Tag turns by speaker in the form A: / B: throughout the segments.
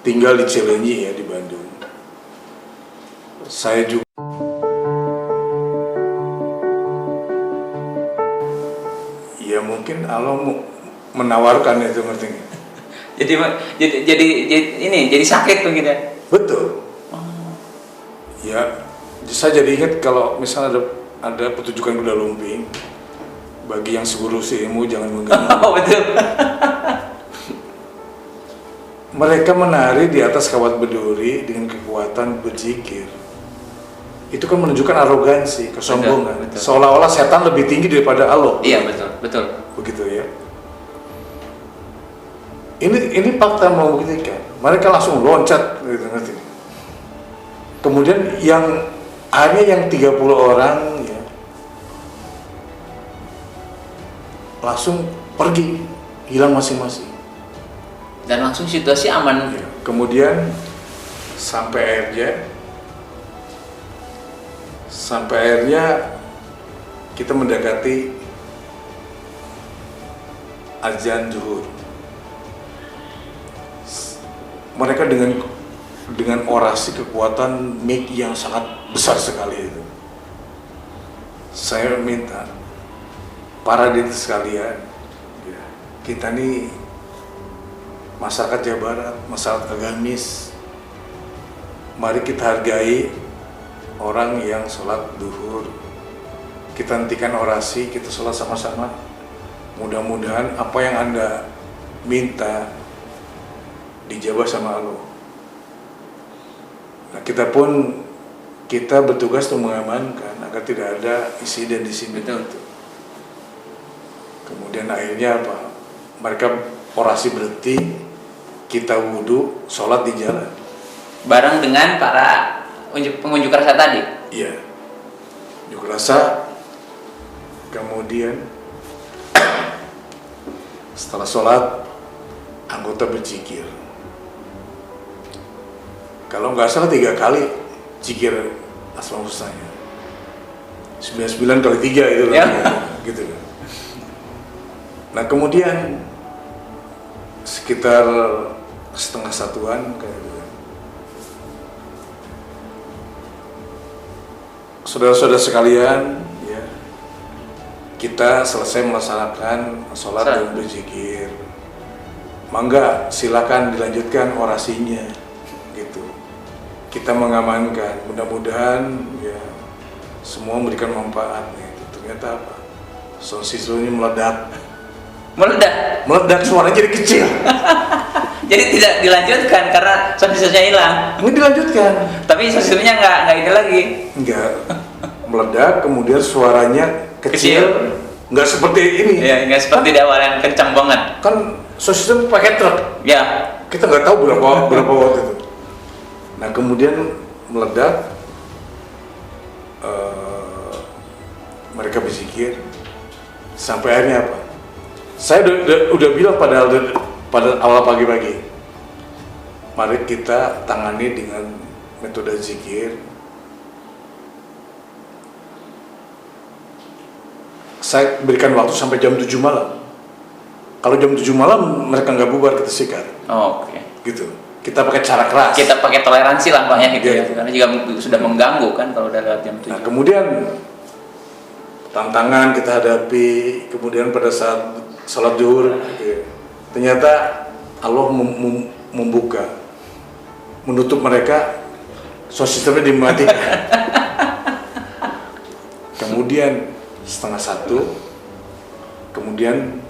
A: tinggal di Cileunyi ya, di Bandung. Saya juga ya mungkin Allah menawarkan itu, ngerti nggak?
B: Jadi sakit begitu ya.
A: Betul. Ya, saya jadi ingat kalau misalnya ada pertunjukan kuda lumping, bagi yang segurusi ilmu jangan mengganggu.
B: Oh, betul.
A: Mereka menari di atas kawat berduri dengan kekuatan berzikir. Itu kan menunjukkan arogansi, kesombongan.
B: Betul.
A: Seolah-olah setan lebih tinggi daripada Allah.
B: Iya, betul.
A: Begitu ya. Ini fakta membuktikan. Mereka langsung loncat, gitu, ngerti? Kemudian akhirnya yang 30 orang ya, langsung pergi, hilang masing-masing.
B: Dan langsung situasi aman.
A: Ya. Kemudian sampai akhirnya kita mendekati azan zuhur. Mereka dengan orasi kekuatan mic yang sangat besar sekali itu. Saya minta para diri sekalian, ya, kita nih masyarakat Jawa Barat, masyarakat agamis, mari kita hargai orang yang sholat duhur. Kita hentikan orasi, kita sholat sama-sama. Mudah-mudahan apa yang Anda minta dijawab sama Allah. Nah, kita bertugas untuk mengamankan agar tidak ada insiden di sini.
B: Betul.
A: Kemudian akhirnya apa? Mereka orasi berhenti, kita wudhu, sholat di jalan.
B: Bareng dengan para pengunjuk rasa tadi.
A: Iya, unjuk rasa. Kemudian setelah sholat, anggota berzikir. Kalau nggak salah 3 kali zikir Asmaul Husnanya. 99 kali 3 itu kan, gitu kan. Nah kemudian sekitar setengah satuan kayak gitu. Saudara-saudara sekalian, ya, kita selesai melaksanakan sholat dan berzikir. Mangga silakan dilanjutkan orasinya, gitu. Kita mengamankan, mudah-mudahan ya semua memberikan manfaat. Gitu. Ternyata apa? Sound system ini meledak, suaranya jadi kecil.
B: Jadi tidak dilanjutkan karena sound systemnya hilang.
A: Ini dilanjutkan,
B: Tapi sound systemnya nggak itu lagi.
A: enggak, meledak, kemudian suaranya kecil. Nggak seperti ini.
B: Ya, nggak seperti di awal yang kencang banget.
A: Kan sound system pakai truk.
B: Ya,
A: Kita nggak tahu berapa watt itu. Nah kemudian meledak, mereka berzikir sampai akhirnya apa? Saya udah bilang pada awal pagi-pagi, mari kita tangani dengan metode zikir. Saya berikan waktu sampai jam 7 malam. Kalau jam 7 malam mereka nggak bubar, kita sikat.
B: oke.
A: Gitu. Kita pakai cara keras.
B: Kita pakai toleransi lah banyak gitu
A: Ya.
B: ya. Karena juga sudah mengganggu kan kalau udah lewat jam 7.
A: Nah kemudian tantangan kita hadapi. Kemudian pada saat sholat zuhur, ya, ternyata Allah membuka, menutup mereka, sound systemnya dimatikan. Kemudian 1:30, kemudian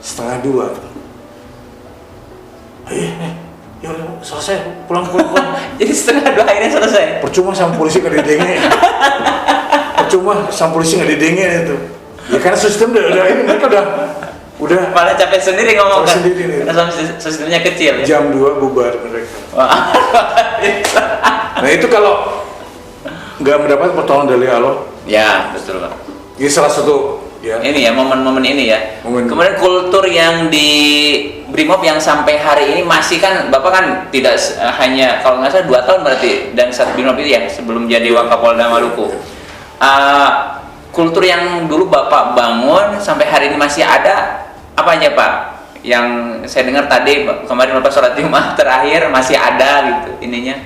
A: 1:30. Ya udah selesai, pulang.
B: Jadi 1:30 akhirnya selesai.
A: Percuma sama polisi nggak didenge. Itu. Ya karena sistem udah ini, mereka udah
B: Malah capek sendiri ngomong kan.
A: Sendiri.
B: Karena sistemnya kecil ya.
A: jam 2 bubar mereka.
B: Wah.
A: Nah itu kalau nggak mendapat pertolongan dari Allah,
B: Ya, betul Pak.
A: ini salah satu ya.
B: Ini ya momen-momen ini ya.
A: Momen.
B: Kemudian kultur yang di Brimob yang sampai hari ini masih kan Bapak kan tidak hanya kalau nggak salah 2 tahun berarti dan saat Brimob itu ya sebelum jadi Wakapolda Maluku. Kultur yang dulu Bapak bangun sampai hari ini masih ada apa aja Pak? yang saya dengar tadi kemarin Bapak sholat Jumat terakhir masih ada gitu ininya.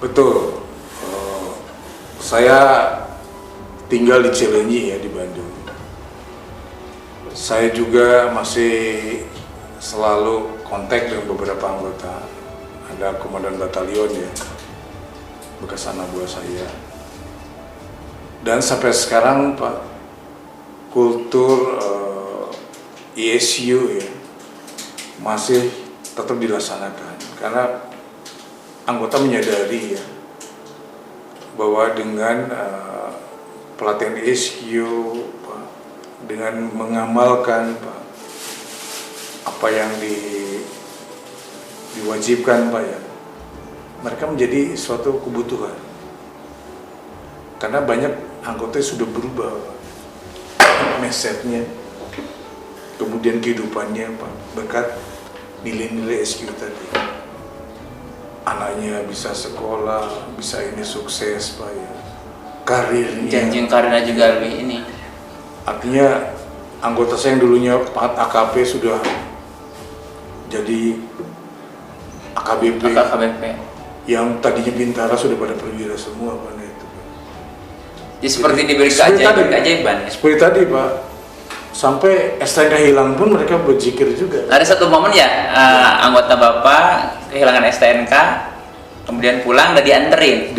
A: Betul. Saya tinggal di Cileunyi ya, di Bandung. Saya juga masih selalu kontak dengan beberapa anggota. Ada komandan batalion ya, bekas anak buah saya. Dan sampai sekarang Pak, kultur ISU ya masih tetap dilaksanakan karena anggota menyadari ya bahwa dengan pelatihan ISU Pak, dengan mengamalkan Pak apa yang diwajibkan Pak ya, mereka menjadi suatu kebutuhan karena banyak anggota sudah berubah mindsetnya, kemudian kehidupannya Pak berkat nilai-nilai SQ tadi. Anaknya bisa sekolah, bisa ini sukses Pak ya, karirnya.
B: Janjin karirnya juga lebih ini.
A: Artinya anggota saya yang dulunya Pak AKP sudah jadi AKBP. Yang tadinya Bintara sudah pada perwira semua Pak itu.
B: Ya seperti diberi keajaiban.
A: Seperti tadi Pak, sampai STNK hilang pun mereka berzikir juga.
B: Ada satu momen ya, anggota Bapak kehilangan STNK, kemudian pulang dan dianterin.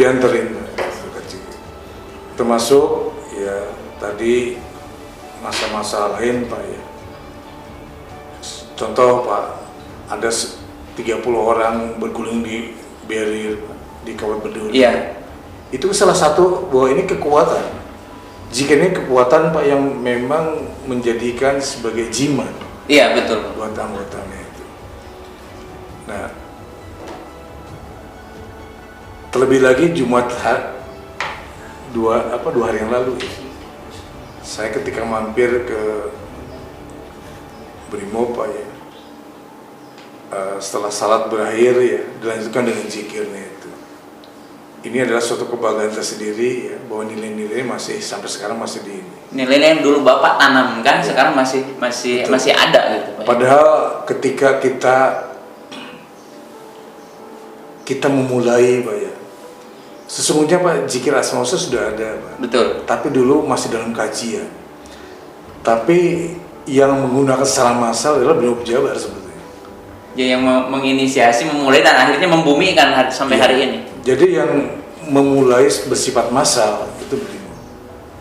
A: Termasuk ya tadi masa-masa lain Pak ya. Contoh Pak, ada 30 orang berguling di barrier di Kawat Bedul.
B: Iya.
A: Itu salah satu bahwa ini kekuatan. Jika ini kekuatan Pak yang memang menjadikan sebagai jimat.
B: Iya betul.
A: Buat anggotanya itu. Nah, terlebih lagi dua hari yang lalu ya, saya ketika mampir ke Brimob Pak ya, setelah salat berakhir ya dilanjutkan dengan zikirnya itu. Ini adalah suatu kebanggaan tersendiri ya, bahwa nilai-nilai masih sampai sekarang masih di ini.
B: Nilai yang dulu Bapak tanamkan sekarang masih ada gitu Pak.
A: Padahal ketika kita memulai Pak ya, sesungguhnya Pak zikir asmaul husna sudah ada Pak.
B: Betul.
A: Tapi dulu masih dalam kajian. Tapi yang menggunakan secara massal adalah beliau pejabat sebetulnya.
B: Ya yang menginisiasi, memulai dan akhirnya membumikan sampai hari ini.
A: Jadi yang memulai bersifat massal itu beliau.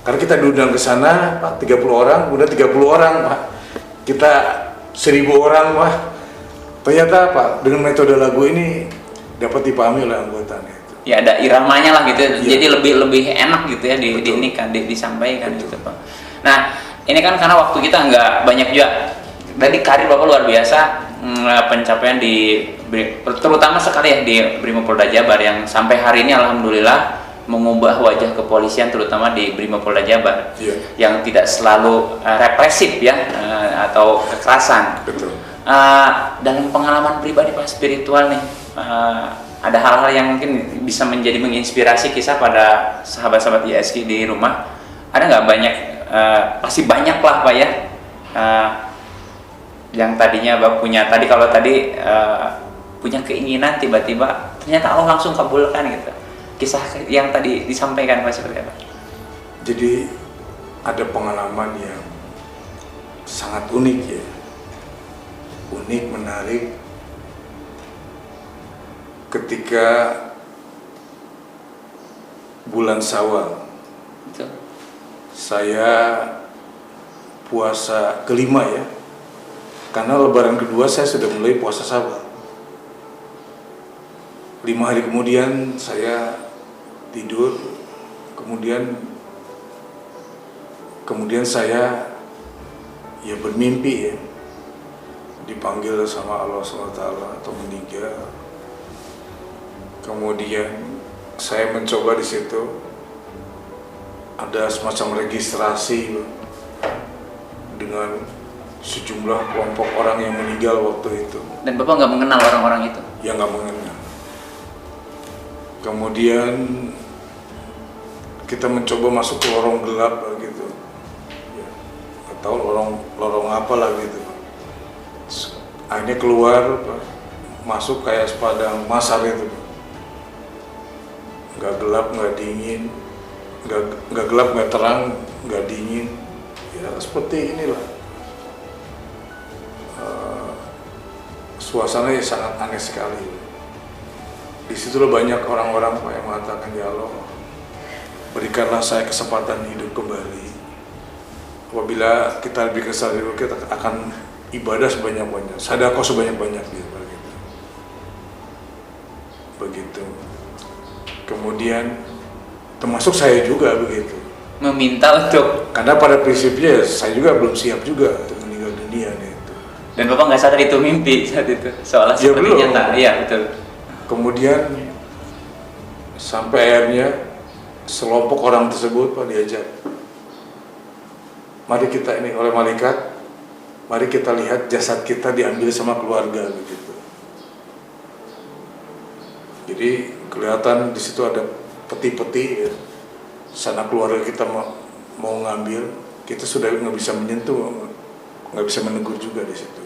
A: Karena kita diundang ke sana Pak 30 orang, udah 30 orang Pak. Kita 1000 orang Pak. Ternyata Pak dengan metode lagu ini dapat dipahami oleh anggotanya itu.
B: Ya ada iramanya lah gitu.
A: Ya.
B: Jadi lebih enak gitu ya disampaikan gitu Pak. Nah, ini kan karena waktu kita nggak banyak juga. Tadi karir Bapak luar biasa, pencapaian terutama sekali ya di Brimopolda Jabar yang sampai hari ini alhamdulillah mengubah wajah kepolisian terutama di Brimopolda Jabar.
A: Iya.
B: Yang tidak selalu represif ya atau kekerasan.
A: Betul.
B: Dalam pengalaman pribadi Pak spiritual nih, ada hal-hal yang mungkin bisa menjadi menginspirasi kisah pada sahabat-sahabat ISK di rumah. Ada nggak banyak? Pasti banyak lah Pak ya. Yang tadinya Bapak punya punya keinginan tiba-tiba ternyata Allah langsung kabulkan gitu. Kisah yang tadi disampaikan Pak seperti apa?
A: Jadi ada pengalaman yang sangat unik ya. Unik, menarik ketika bulan Syawal.
B: Betul.
A: Saya puasa kelima ya. Karena lebaran kedua saya sudah mulai puasa Syawal. 5 hari kemudian saya tidur, kemudian saya ya bermimpi ya, dipanggil sama Allah SWT atau meninggal. Kemudian saya mencoba di situ, ada semacam registrasi dengan sejumlah kelompok orang yang meninggal waktu itu.
B: Dan Bapak nggak mengenal orang-orang itu?
A: Ya nggak mengenal. Kemudian kita mencoba masuk ke lorong gelap gitu, ya, atau lorong apa lah gitu. Akhirnya keluar, Pak, masuk kayak sepadang masar itu, Pak. Nggak gelap, nggak dingin, nggak gelap, nggak terang, nggak dingin. Ya seperti inilah. Suasananya sangat aneh sekali. Di situlah banyak orang-orang, Pak, yang mengatakan, ya Allah, berikanlah saya kesempatan hidup kembali. Apabila kita lebih kesal, kita akan ibadah sebanyak-banyak, sedekah sebanyak-banyak gitu. Begitu. Kemudian termasuk saya juga begitu.
B: Meminta untuk,
A: Karena pada prinsipnya saya juga belum siap juga untuk meninggal dunia nih.
B: dan Bapak nggak sadar itu mimpi saat itu, seolah
A: Ya,
B: seperti
A: belum.
B: nyata. Iya betul.
A: Kemudian sampai akhirnya selompok orang tersebut, Pak, diajak, mari kita ini oleh malaikat, mari kita lihat jasad kita diambil sama keluarga begitu. Jadi kelihatan di situ ada peti-peti, ya. Sana keluarga kita mau ngambil, kita sudah nggak bisa menyentuh, nggak bisa menegur juga di situ.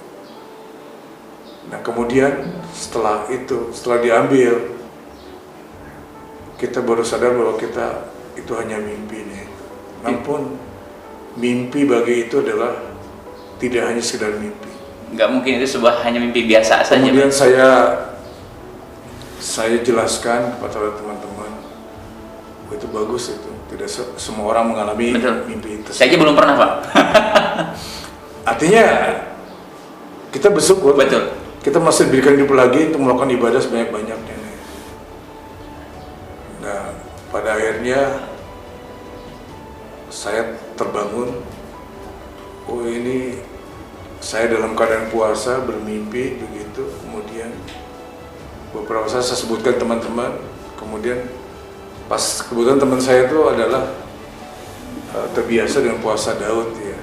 A: Nah kemudian setelah diambil, kita baru sadar bahwa kita itu hanya mimpi nih. Namun mimpi bagi itu adalah tidak hanya sekedar mimpi.
B: Nggak mungkin itu sebuah hanya mimpi biasa saja.
A: Kemudian saya jelaskan kepada teman-teman, itu bagus itu. Tidak semua orang mengalami
B: Betul.
A: mimpi itu.
B: Saya aja belum pernah, Pak.
A: Artinya kita bersyukur.
B: Betul.
A: Kita masih diberikan hidup lagi untuk melakukan ibadah sebanyak-banyaknya. Nah, pada akhirnya saya terbangun. Oh, ini saya dalam keadaan puasa bermimpi begitu. Kemudian beberapa saat saya sebutkan teman-teman. Kemudian pas kebetulan teman saya itu adalah terbiasa dengan puasa Daud, ya.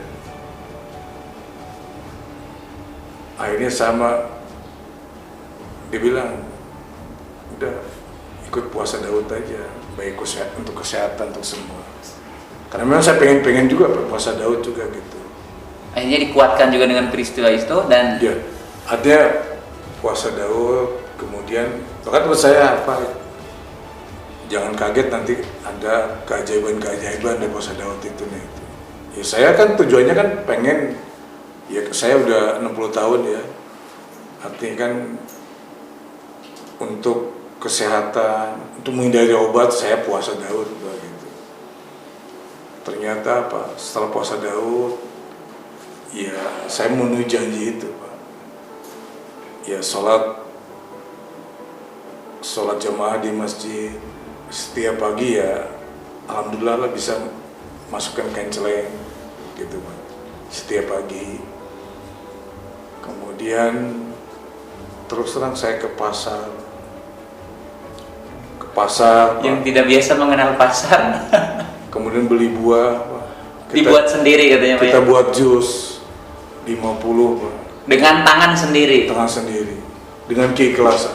A: Akhirnya sama, dia bilang, udah ikut puasa Daud aja, baik untuk kesehatan, untuk semua. Karena memang saya pengen juga puasa Daud juga gitu.
B: Akhirnya dikuatkan juga dengan peristiwa itu dan
A: Ya, artinya puasa Daud, kemudian bahkan menurut saya jangan kaget nanti ada keajaiban dari puasa Daud itu nih. Ya saya kan tujuannya kan pengen, ya saya udah 60 tahun ya, artinya kan untuk kesehatan, untuk menghindari obat, saya puasa Daud gitu. Ternyata setelah puasa Daud, ya saya memenuhi janji itu, Pak. Ya sholat jamaah di masjid setiap pagi, ya alhamdulillah lah bisa masukkan kain celeng gitu, Pak, setiap pagi. Kemudian terus terang saya ke pasar
B: yang tidak biasa mengenal pasar.
A: kemudian beli buah, Pak.
B: Dibuat sendiri katanya, Pak.
A: Kita buat jus 50, Pak.
B: Dengan tangan sendiri.
A: Tangan sendiri, dengan keikhlasan.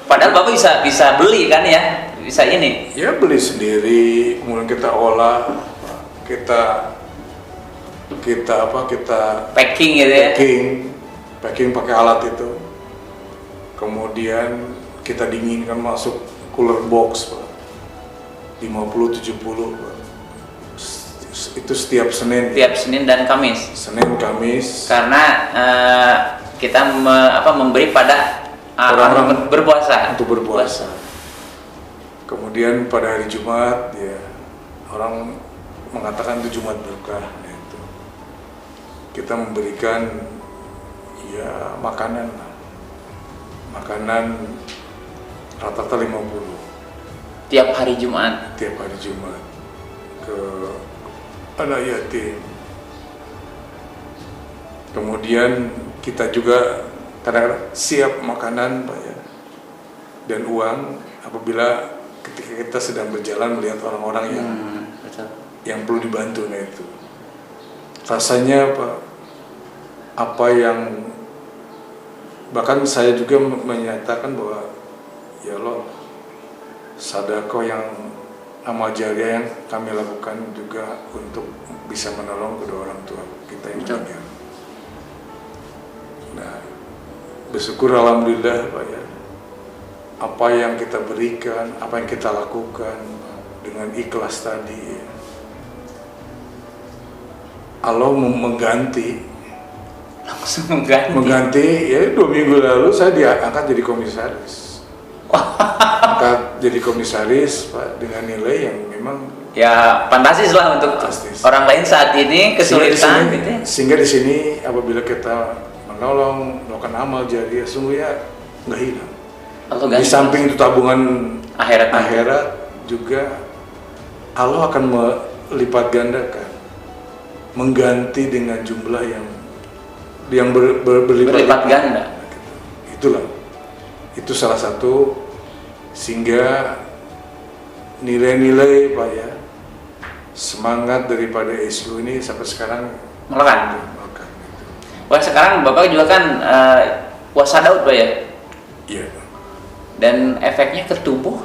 B: Padahal Bapak bisa beli kan ya, bisa ini.
A: Ya beli sendiri, kemudian kita olah, kita
B: Packing gitu ya.
A: packing pakai alat itu. Kemudian kita dinginkan masuk cooler box, Pak. 50-70, Pak. Itu setiap Senin.
B: Tiap Senin dan Kamis.
A: Senin, Kamis.
B: Karena kita memberi pada
A: Orang-orang
B: berpuasa.
A: untuk berpuasa. Kemudian pada hari Jumat, ya orang mengatakan itu Jumat berkah, itu kita memberikan ya makanan rata-rata 50
B: Tiap hari Jumat
A: ke anak yatim. Kemudian kita juga kadang siap makanan, Pak, ya, dan uang apabila ketika kita sedang berjalan melihat orang-orang
B: betul.
A: yang perlu dibantu. Nah itu rasanya apa yang bahkan saya juga menyatakan bahwa ya Allah, sedekah yang amal jariah yang kami lakukan juga untuk bisa menolong kedua orang tua kita yang meninggal. Nah bersyukur alhamdulillah Pak ya. Apa yang kita berikan, apa yang kita lakukan dengan ikhlas tadi ya. Allah mengganti
B: Langsung mengganti.
A: mengganti ya 2 minggu lalu saya diangkat jadi komisaris. Angkat jadi komisaris Pak dengan nilai yang memang
B: Ya fantastis lah untuk
A: Fantastis.
B: orang lain saat ini kesulitan gitu ya.
A: Sehingga di sini apabila kita menolong melakukan amal jariah sungguhnya nggak hilang.
B: Allah
A: Di
B: ganti
A: samping itu tabungan
B: akhirat.
A: juga Allah akan melipat gandakan, mengganti dengan jumlah yang
B: berlipat ganda.
A: Itulah, itu salah satu sehingga nilai-nilai Pak ya, semangat daripada SQ ini sampai sekarang
B: Melekat.
A: melekat.
B: Wah sekarang Bapak juga kan puasa Daud Pak ya.
A: Iya,
B: Dan efeknya ke tubuh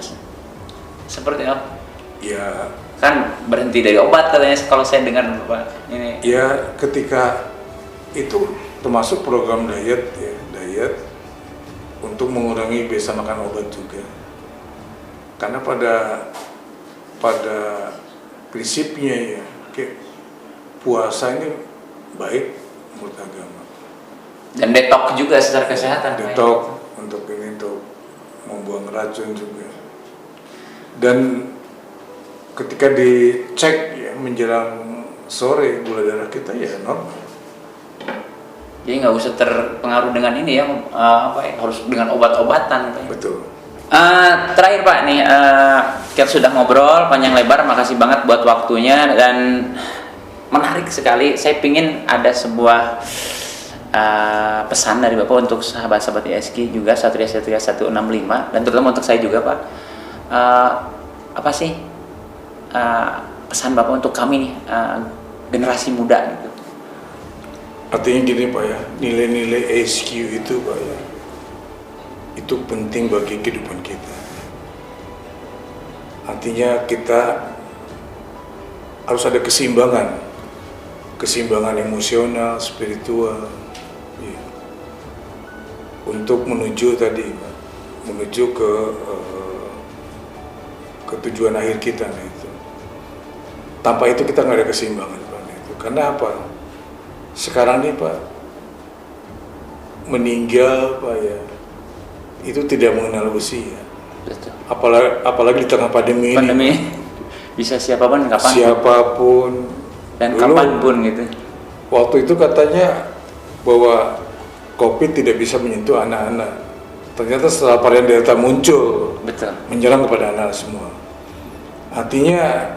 B: seperti apa?
A: ya,
B: Kan berhenti dari obat katanya kalau saya dengar Bapak ini.
A: ya ketika itu termasuk program diet ya, diet untuk mengurangi biasa makan obat juga. Karena pada prinsipnya ya, puasa ini baik menurut agama.
B: Dan detox juga secara kesehatan Pak ya.
A: Detox untuk membuang racun juga. Dan ketika dicek ya menjelang sore gula darah kita ya normal.
B: Jadi nggak usah terpengaruh dengan ini ya, harus dengan obat-obatan Pak ya.
A: Betul.
B: Terakhir Pak nih, kita sudah ngobrol panjang lebar, makasih banget buat waktunya dan menarik sekali. Saya pingin ada sebuah pesan dari Bapak untuk sahabat-sahabat ISK juga Satria 165 dan terutama untuk saya juga Pak. Apa sih pesan Bapak untuk kami nih, generasi muda gitu?
A: Artinya gini Pak ya, nilai-nilai SQ itu Pak ya, itu penting bagi kehidupan kita. Artinya kita harus ada keseimbangan emosional, spiritual, ya, untuk menuju tadi, Pak, menuju ke tujuan akhir kita nah itu. Tanpa itu kita nggak ada keseimbangan Pak. Nah, itu. Karena apa? Sekarang nih Pak, meninggal Pak ya, itu tidak mengenal usia.
B: Betul.
A: Apalagi di tengah pandemi ini.
B: Bisa siapapun, kapan
A: Siapapun
B: dan
A: dulu,
B: kapanpun gitu.
A: Waktu itu katanya bahwa COVID tidak bisa menyentuh anak-anak. Ternyata setelah varian Delta muncul,
B: Betul.
A: menyerang kepada anak semua. Artinya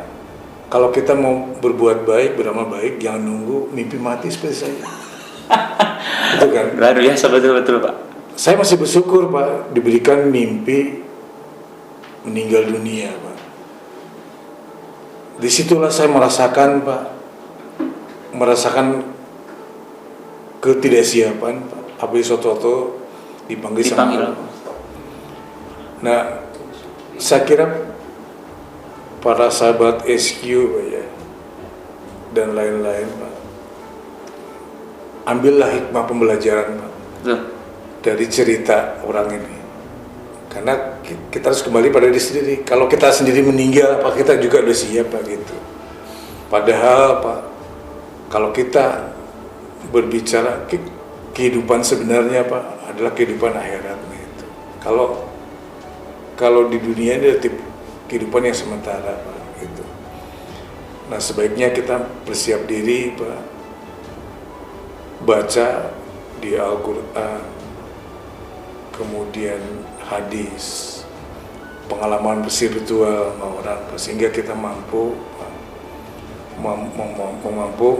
A: kalau kita mau berbuat baik, beramal baik, jangan nunggu mimpi mati seperti saya. Itu kan?
B: Luar biasa, betul Pak.
A: Saya masih bersyukur Pak diberikan mimpi meninggal dunia Pak. Disitulah saya merasakan Pak, ketidaksiapan Pak. Habis Sototo dipanggil. Sama. Nah, saya kira para sahabat SQ Pak ya dan lain-lain Pak, ambillah hikmah pembelajaran Pak.
B: Betul.
A: Dari cerita orang ini, karena kita harus kembali pada diri sendiri. Kalau kita sendiri meninggal, apa kita juga udah siap Pak gitu. Padahal Pak, kalau kita berbicara kehidupan sebenarnya Pak adalah kehidupan akhirat gitu. Kalau di dunia ini ada kehidupan yang sementara Pak gitu. Nah sebaiknya kita bersiap diri Pak, baca di Al-Quran, kemudian hadis, pengalaman spiritual sama orang, sehingga kita mampu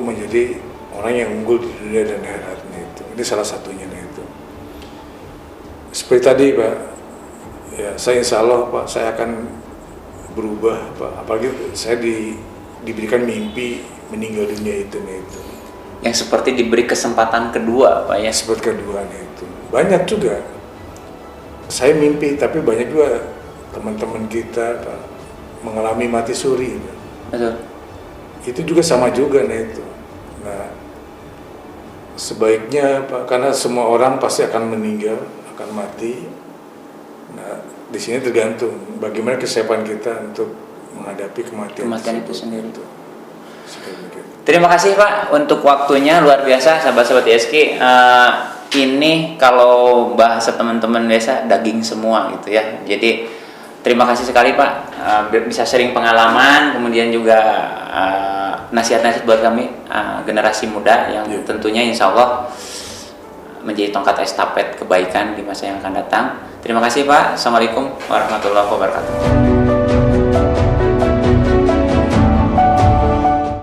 A: menjadi orang yang unggul di dunia dan akhirat itu. Ini salah satunya itu. Seperti tadi Pak, ya saya insya Allah Pak, saya akan berubah Pak. Apalagi saya diberikan mimpi meninggal dunia itu.
B: Yang seperti diberi kesempatan kedua Pak ya.
A: Seperti kedua itu. Banyak juga. Saya mimpi, tapi banyak juga teman-teman kita Pak, mengalami mati suri. Pak.
B: Betul.
A: Itu juga sama juga itu. Nah, sebaiknya Pak, karena semua orang pasti akan meninggal, akan mati. Nah, di sini tergantung bagaimana kesiapan kita untuk menghadapi kematian
B: itu sendiri.
A: Begitu.
B: Terima kasih Pak untuk waktunya, luar biasa sahabat-sahabat ISK. Ini kalau bahasa teman-teman biasa daging semua gitu ya. Jadi terima kasih sekali Pak, bisa sharing pengalaman, kemudian juga nasihat-nasihat buat kami generasi muda yang tentunya insya Allah menjadi tongkat estafet kebaikan di masa yang akan datang. Terima kasih Pak. Assalamualaikum warahmatullahi wabarakatuh.